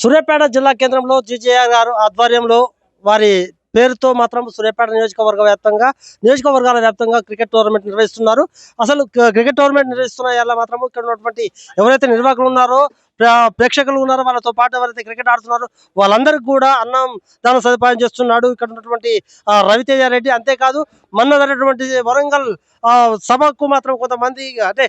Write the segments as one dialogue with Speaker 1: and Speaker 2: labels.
Speaker 1: సూర్యాపేట జిల్లా కేంద్రంలో జీజేఆర్ గారు ఆధ్వర్యంలో వారి పేరుతో మాత్రం సూర్యాపేట నియోజకవర్గాల వ్యాప్తంగా క్రికెట్ టోర్నమెంట్ నిర్వహిస్తున్నారు. అసలు క్రికెట్ టోర్నమెంట్ నిర్వహిస్తున్న ఎలా మాత్రం ఇక్కడ ఉన్నటువంటి ఎవరైతే నిర్వాహకులు ఉన్నారో ప్రేక్షకులు ఉన్నారో వాళ్ళతో పాటు ఎవరైతే క్రికెట్ ఆడుతున్నారో వాళ్ళందరికీ కూడా అన్నం దాన సదుపాయం చేస్తున్నాడు ఇక్కడ ఉన్నటువంటి రవితేజ రెడ్డి. అంతేకాదు మొన్న జరిగినటువంటి వరంగల్ సభకు మాత్రం కొంతమంది అంటే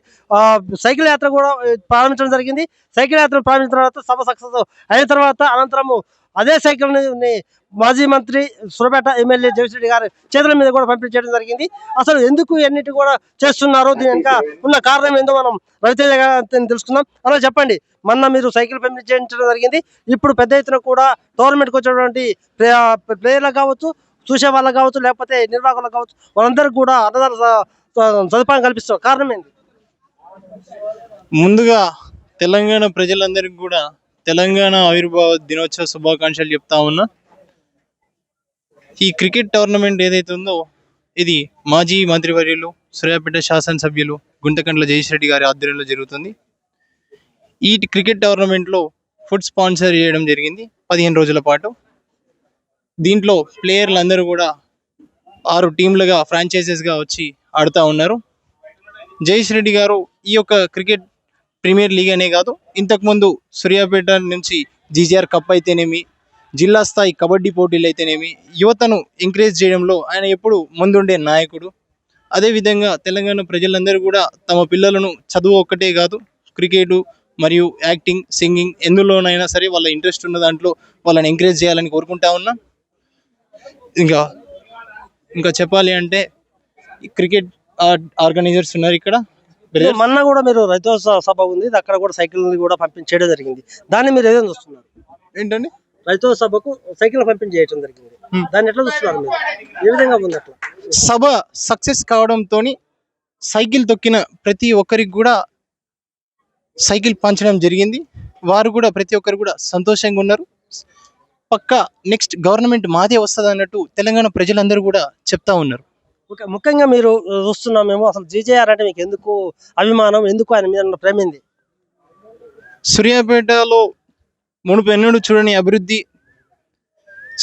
Speaker 1: సైకిల్ యాత్ర కూడా ప్రారంభించడం జరిగింది. సైకిల్ యాత్ర ప్రారంభించిన తర్వాత సభ సక్సెస్ అయిన తర్వాత అనంతరము అదే సైకిల్ ని మాజీ మంత్రి సూర్యాపేట ఎమ్మెల్యే జగదీశ్వరెడ్డి గారి చేతుల మీద కూడా పంపిణీ చేయడం జరిగింది. అసలు ఎందుకు ఎన్నిటి కూడా చేస్తున్నారు, దీని వెనుక ఉన్న కారణం ఏందో మనం రవితేజ గారిని తెలుసుకుందాం. అలా చెప్పండి, మొన్న మీరు సైకిల్ పంపిణీ చేయించడం జరిగింది. ఇప్పుడు పెద్ద ఎత్తున కూడా టోర్నమెంట్కి వచ్చినటువంటి ప్లేయర్లకు కావచ్చు, చూసే వాళ్ళకు కావచ్చు, లేకపోతే నిర్వాహకులకు కావచ్చు, వాళ్ళందరికీ కూడా అన్నదాన సదుపాయం కల్పిస్తున్నారు. కారణం ఏంటి?
Speaker 2: ముందుగా తెలంగాణ ప్రజలందరికీ కూడా తెలంగాణ ఆవిర్భావ దినోత్సవ శుభాకాంక్షలు చెప్తా ఉన్నా. ఈ క్రికెట్ టోర్నమెంట్ ఏదైతే ఉందో ఇది మాజీ మంత్రివర్యులు సూర్యాపేట శాసనసభ్యులు గుంటకండ్ల జగదీశ్వరెడ్డి గారి ఆధ్వర్యంలో జరుగుతుంది. ఈ క్రికెట్ టోర్నమెంట్లో ఫుడ్ స్పాన్సర్ చేయడం జరిగింది 15 రోజుల పాటు. దీంట్లో ప్లేయర్లు అందరూ కూడా 6 టీంలుగా ఫ్రాంచైజెస్గా వచ్చి ఆడుతూ ఉన్నారు. జగదీశ్వరెడ్డి గారు ఈ యొక్క క్రికెట్ ప్రీమియర్ లీగ్ అనే కాదు, ఇంతకుముందు సూర్యాపేట నుంచి జీజీఆర్ కప్ అయితేనేమి, జిల్లా స్థాయి కబడ్డీ పోటీలు అయితేనేమి, యువతను ఎంకరేజ్ చేయడంలో ఆయన ఎప్పుడు ముందుండే నాయకుడు. అదేవిధంగా తెలంగాణ ప్రజలందరూ కూడా తమ పిల్లలను చదువు ఒక్కటే కాదు, క్రికెట్ మరియు యాక్టింగ్, సింగింగ్ ఎందులోనైనా సరే వాళ్ళ ఇంట్రెస్ట్ ఉన్న దాంట్లో వాళ్ళని ఎంకరేజ్ చేయాలని కోరుకుంటా ఉన్నా. ఇంకా చెప్పాలి అంటే క్రికెట్ ఆర్గనైజర్స్ ఉన్నారు ఇక్కడ.
Speaker 1: మొన్న కూడా మీరు రైతు సభ ఉంది, అక్కడ కూడా సైకిల్ కూడా పంపించడం జరిగింది. దాన్ని మీరు ఏదైనా చూస్తున్నారు
Speaker 2: ఏంటండి?
Speaker 1: రైతు సభకు సైకిల్ పంపిణీ చేయడం జరిగింది, దాన్ని ఎట్లా చూస్తున్నారు మీరు? ఏ విధంగా ఉంది అట్లా?
Speaker 2: సభ సక్సెస్ కావడంతో సైకిల్ తొక్కిన ప్రతి ఒక్కరికి కూడా సైకిల్ పంచడం జరిగింది. వారు కూడా ప్రతి ఒక్కరు కూడా సంతోషంగా ఉన్నారు. పక్కా నెక్స్ట్ గవర్నమెంట్ మాదే వస్తుంది అన్నట్టు తెలంగాణ ప్రజలందరూ కూడా చెప్తా ఉన్నారు.
Speaker 1: ముఖ్యంగా మీరు చూస్తున్నామేమో, అసలు జీజేఆర్ అంటే మీకు ఎందుకు అభిమానం, ఎందుకు ఆయన మీద ప్రేమ ఏంది?
Speaker 2: సూర్యాపేటలో మునుపు ఎన్నడూ చూడని అభివృద్ధి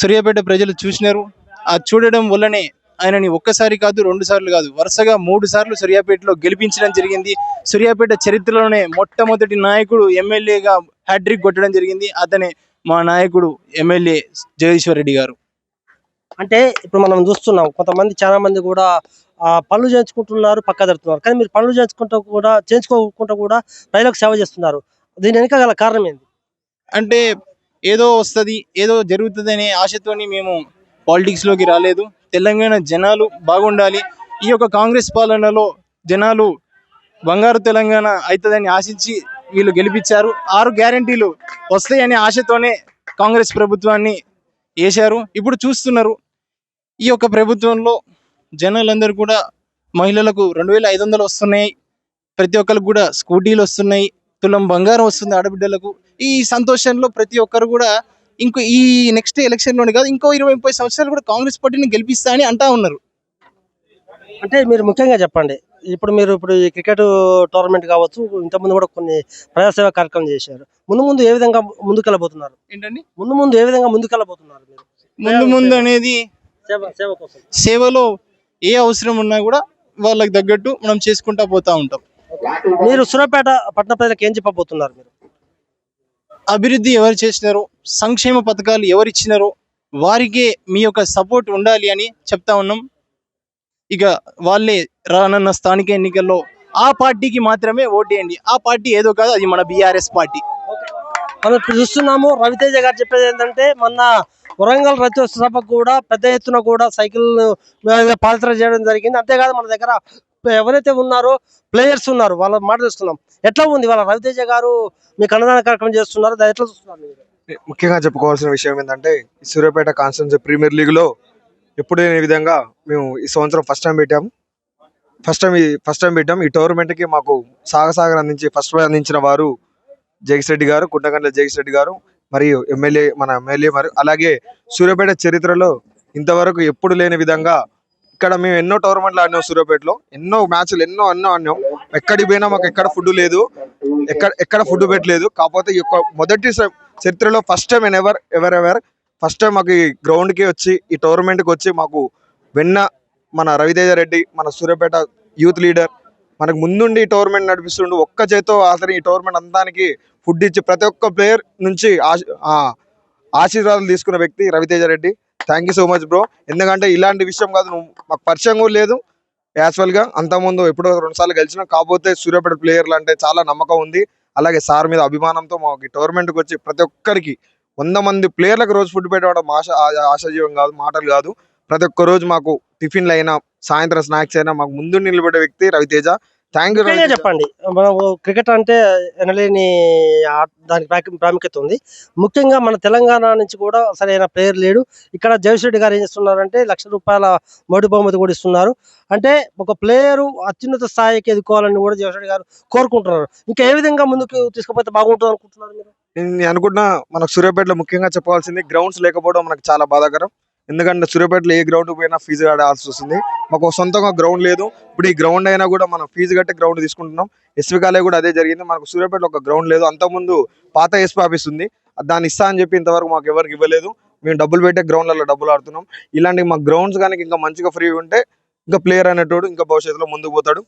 Speaker 2: సూర్యాపేట ప్రజలు చూసినారు. ఆ చూడడం వల్లనే ఆయనని ఒక్కసారి కాదు, 2 సార్లు కాదు, వరుసగా 3 సార్లు సూర్యాపేటలో గెలిపించడం జరిగింది. సూర్యాపేట చరిత్రలోనే మొట్టమొదటి నాయకుడు ఎమ్మెల్యేగా హ్యాట్రిక్ కొట్టడం జరిగింది. అతనే మా నాయకుడు ఎమ్మెల్యే జగదీశ్వరరెడ్డి గారు.
Speaker 1: అంటే ఇప్పుడు మనం చూస్తున్నాం, కొంతమంది చాలా మంది కూడా పనులు చేయించుకుంటున్నారు, పక్క జరుగుతున్నారు. కానీ మీరు పనులు చేయించుకోకుండా కూడా ప్రజలకు సేవ చేస్తున్నారు. దీని వెనుక గల కారణం ఏంది?
Speaker 2: అంటే ఏదో వస్తుంది, ఏదో జరుగుతుంది అనే ఆశతోని మేము పాలిటిక్స్లోకి రాలేదు. తెలంగాణ జనాలు బాగుండాలి, ఈ యొక్క కాంగ్రెస్ పాలనలో జనాలు బంగారు తెలంగాణ అవుతుందని ఆశించి వీళ్ళు గెలిపించారు. 6 గ్యారంటీలు వస్తాయనే ఆశతోనే కాంగ్రెస్ ప్రభుత్వాన్ని వేశారు. ఇప్పుడు చూస్తున్నారు, ఈ యొక్క ప్రభుత్వంలో జనాలందరూ కూడా మహిళలకు 2500 వస్తున్నాయి, ప్రతి ఒక్కరికి కూడా స్కూటీలు వస్తున్నాయి, తులం బంగారం వస్తుంది ఆడబిడ్డలకు. ఈ సంతోషంలో ప్రతి ఒక్కరు కూడా ఈ నెక్స్ట్ ఎలక్షన్లోనే కాదు, ఇంకో 20-30 సంవత్సరాలు కూడా కాంగ్రెస్ పార్టీని గెలిపిస్తా అని అంటా ఉన్నారు.
Speaker 1: అంటే మీరు ముఖ్యంగా చెప్పండి, ఇప్పుడు ఈ క్రికెట్ టోర్నమెంట్ కావచ్చు, ఇంతకుముందు కూడా కొన్ని ప్రజాసేవా కార్యక్రమం చేశారు. ముందు ఏ విధంగా ముందుకెళ్ళబోతున్నారు?
Speaker 2: ఏంటండి
Speaker 1: ముందు ఏ విధంగా ముందుకెళ్ళబోతున్నారు మీరు?
Speaker 2: ముందు అనేది
Speaker 1: సేవ కోసం,
Speaker 2: సేవలో ఏ అవసరం ఉన్నా కూడా వాళ్ళకి తగ్గట్టు మనం చేసుకుంటా పోతా ఉంటాం.
Speaker 1: మీరు సూర్యాపేట పట్టణ ప్రజలకు ఏం చెప్పబోతున్నారు? మీరు
Speaker 2: అభివృద్ధి ఎవరు చేసినారో, సంక్షేమ పథకాలు ఎవరు ఇచ్చినారో వారికే మీ యొక్క సపోర్ట్ ఉండాలి అని చెప్తా ఉన్నాం. ఇక వాళ్ళే రానున్న స్థానిక ఎన్నికల్లో ఆ పార్టీకి మాత్రమే ఓటేయండి. ఆ పార్టీ ఏదో కాదు, అది మన బీఆర్ఎస్ పార్టీ.
Speaker 1: మనం ఇప్పుడు చూస్తున్నాము, రవితేజ గారు చెప్పేది ఏంటంటే, మొన్న వరంగల్ రైతు సభకు కూడా పెద్ద ఎత్తున కూడా సైకిల్ పాదయాత్ర చేయడం జరిగింది. అంతేకాదు మన దగ్గర ఎవరైతే ఉన్నారో ప్లేయర్స్ ఉన్నారు, వాళ్ళ మాట చూస్తున్నాం. ఎట్లా ఉంది వాళ్ళ రవితేజ గారు మీకు అన్నదాన కార్యక్రమం చేస్తున్నారు, దాన్ని ఎట్లా చూస్తున్నారు?
Speaker 3: ముఖ్యంగా చెప్పుకోవాల్సిన విషయం ఏంటంటే, సూర్యాపేట కాన్స్టిట్యున్సీ ప్రీమియర్ లీగ్లో ఎప్పుడు లేని విధంగా మేము ఈ సంవత్సరం ఫస్ట్ టైం పెట్టాము. ఈ టోర్నమెంట్కి మాకు సాగసాగర్ అందించి ఫస్ట్ ప్రైజ్ అందించిన వారు జగదీశ్వరెడ్డి గారు, గుంటకండ్ల జగదీశ్వరెడ్డి గారు, మరియు మన ఎమ్మెల్యే మరియు అలాగే సూర్యాపేట చరిత్రలో ఇంతవరకు ఎప్పుడు లేని విధంగా ఇక్కడ మేము ఎన్నో టోర్నమెంట్లు ఆడినాం. సూర్యాపేటలో ఎన్నో మ్యాచ్లు ఎన్నో ఆడినాం. ఎక్కడికి పోయినా మాకు ఎక్కడ ఫుడ్ లేదు. ఎక్కడ ఫుడ్ పెట్టలేదు. కాకపోతే ఈ యొక్క మొదటి చరిత్రలో first time ever first time మాకు ఈ గ్రౌండ్ కి వచ్చి ఈ టోర్నమెంట్ కి వచ్చి మాకు వెన్న మన రవితేజ రెడ్డి, మన సూర్యాపేట యూత్ లీడర్ మనకు ముందుండి ఈ టోర్నమెంట్ నడిపిస్తుండు. ఒక్క చేతో అతను ఈ టోర్నమెంట్ అంతానికి ఫుడ్ ఇచ్చి ప్రతి ఒక్క ప్లేయర్ నుంచి ఆశీర్వాదాలు తీసుకున్న వ్యక్తి Raviteja Reddy. Thank you so much bro. ఎందుకంటే ఇలాంటి విషయం కాదు, నువ్వు మాకు పరిచయం కూడా లేదు యాక్చువల్ గా. అంతకుముందు ఎప్పుడో 2 సార్లు గెలిచినా. కాకపోతే సూర్యాపేట ప్లేయర్లు అంటే చాలా నమ్మకం ఉంది. అలాగే సార్ మీద అభిమానంతో మాకు ఈ టోర్నమెంట్కి వచ్చి ప్రతి ఒక్కరికి 100 మంది ప్లేయర్లకు రోజు ఫుడ్ పెట్టడం ఆశాజీవం కాదు, మాటలు కాదు. ప్రతి ఒక్క రోజు మాకు టిఫిన్లు అయినా సాయంత్రం స్నాక్స్ అయినా మాకు ముందు నిలబడే వ్యక్తి రవితేజ. Thank you.
Speaker 1: ముఖ్యంగా చెప్పండి, మనం క్రికెట్ అంటే ఎనలేని దానికి ప్రాముఖ్యత ఉంది. ముఖ్యంగా మన తెలంగాణ నుంచి కూడా సరైన ప్లేయర్ లేడు. ఇక్కడ జగదీశ్వరెడ్డి గారు ఏం చేస్తున్నారంటే ₹1,00,000 మొదటి బహుమతి కూడా ఇస్తున్నారు. అంటే ఒక ప్లేయరు అత్యున్నత స్థాయికి ఎదుకోవాలని కూడా జగదీశ్వరెడ్డి గారు కోరుకుంటున్నారు. ఇంకా ఏ విధంగా ముందుకు తీసుకుపోతే బాగుంటుంది అనుకుంటున్నారు మీరు?
Speaker 3: నేను అనుకుంటున్నా మనకు సూర్యాపేటలో ముఖ్యంగా చెప్పాల్సింది గ్రౌండ్స్ లేకపోవడం మనకు చాలా బాధాకరం. ఎందుకంటే సూర్యాపేటలో ఏ గ్రౌండ్ పోయినా ఫీజు కట్టాల్సి వస్తుంది. మాకు సొంతంగా గ్రౌండ్ లేదు. ఇప్పుడు ఈ గ్రౌండ్ అయినా కూడా మనం ఫీజు కట్టి గ్రౌండ్ తీసుకుంటున్నాం. ఎస్వి కాలేజ్ కూడా అదే జరిగింది. మనకు సూర్యాపేటలో ఒక గ్రౌండ్ లేదు. అంతకుముందు పాత ఎస్పీ ఆఫీస్ ఉంది, దాన్ని ఇస్తా అని చెప్పి ఇంతవరకు మాకు ఎవరికి ఇవ్వలేదు. మేము డబ్బులు పెట్టే గ్రౌండ్లలో డబ్బులు ఆడుతున్నాం. ఇలాంటి మా గ్రౌండ్స్ కానీ ఇంకా మంచిగా ఫ్రీ ఉంటే ఇంకా ప్లేయర్ అనేటోడు ఇంకా భవిష్యత్తులో ముందుకు పోతాడు.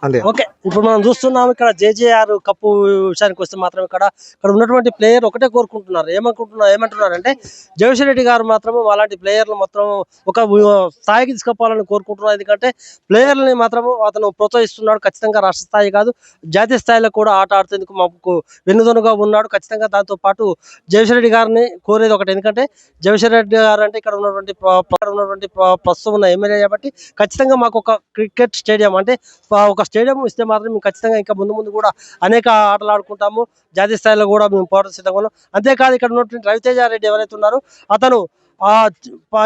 Speaker 3: అంతే.
Speaker 1: ఓకే, ఇప్పుడు మనం చూస్తున్నాం ఇక్కడ జేజేఆర్ కప్పు విషయానికి వస్తే మాత్రం ఇక్కడ ఉన్నటువంటి ప్లేయర్ ఒకటే కోరుకుంటున్నారు. ఏమంటున్నారు అంటే జగదీశ్వర్ రెడ్డి గారు మాత్రం అలాంటి ప్లేయర్లు మాత్రం ఒక స్థాయికి తీసుకుపోవాలని కోరుకుంటున్నారు. ఎందుకంటే ప్లేయర్లని మాత్రం అతను ప్రోత్సహిస్తున్నాడు. ఖచ్చితంగా రాష్ట్ర స్థాయి కాదు, జాతీయ స్థాయిలో కూడా ఆట ఆడుతేందుకు మాకు వెన్నుదనుగా ఉన్నాడు. ఖచ్చితంగా దాంతో పాటు జగదీశ్వర్ రెడ్డి గారిని కోరేది ఒకటి. ఎందుకంటే జగదీశ్వర్ రెడ్డి గారు అంటే ఇక్కడ ఉన్నటువంటి ప్రస్తుతం ఉన్న ఎమ్మెల్యే కాబట్టి ఖచ్చితంగా మాకు ఒక క్రికెట్ స్టేడియం అంటే ఒక స్టేడియం ఇస్తే మాత్రం మేము ఖచ్చితంగా ఇంకా ముందు కూడా అనేక ఆటలు ఆడుకుంటాము. జాతీయ స్థాయిలో కూడా మేము పోరాట సిద్ధంగా ఉన్నాం. అంతేకాదు ఇక్కడ ఉన్నటువంటి రవితేజ రెడ్డి ఎవరైతే ఉన్నారో అతను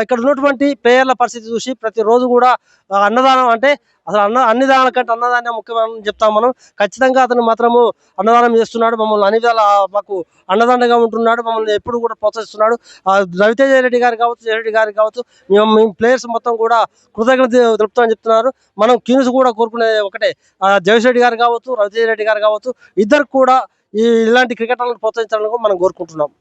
Speaker 1: ఇక్కడ ఉన్నటువంటి ప్లేయర్ల పరిస్థితి చూసి ప్రతిరోజు కూడా అన్నదానం అంటే అసలు అన్ని దానాల కంటే అన్నదానం ముఖ్యమని చెప్తాం మనం. ఖచ్చితంగా అతను మాత్రము అన్నదానం చేస్తున్నాడు. మమ్మల్ని అన్ని విధాల మాకు అన్నదండగా ఉంటున్నాడు. మమ్మల్ని ఎప్పుడు కూడా ప్రోత్సహిస్తున్నాడు. రవితేజ రెడ్డి గారు కావచ్చు, జయరెడ్డి గారు కావచ్చు, మేము ప్లేయర్స్ మొత్తం కూడా కృతజ్ఞత తెలుపుతామని చెప్తున్నారు. మనం క్యూన్స్ కూడా కోరుకునేది ఒకటే, జగదీశ్వర్ రెడ్డి గారు కావచ్చు, రవితేజ రెడ్డి గారు కావచ్చు, ఇద్దరు కూడా ఇలాంటి క్రికెటర్లను ప్రోత్సహించాలని మనం కోరుకుంటున్నాం.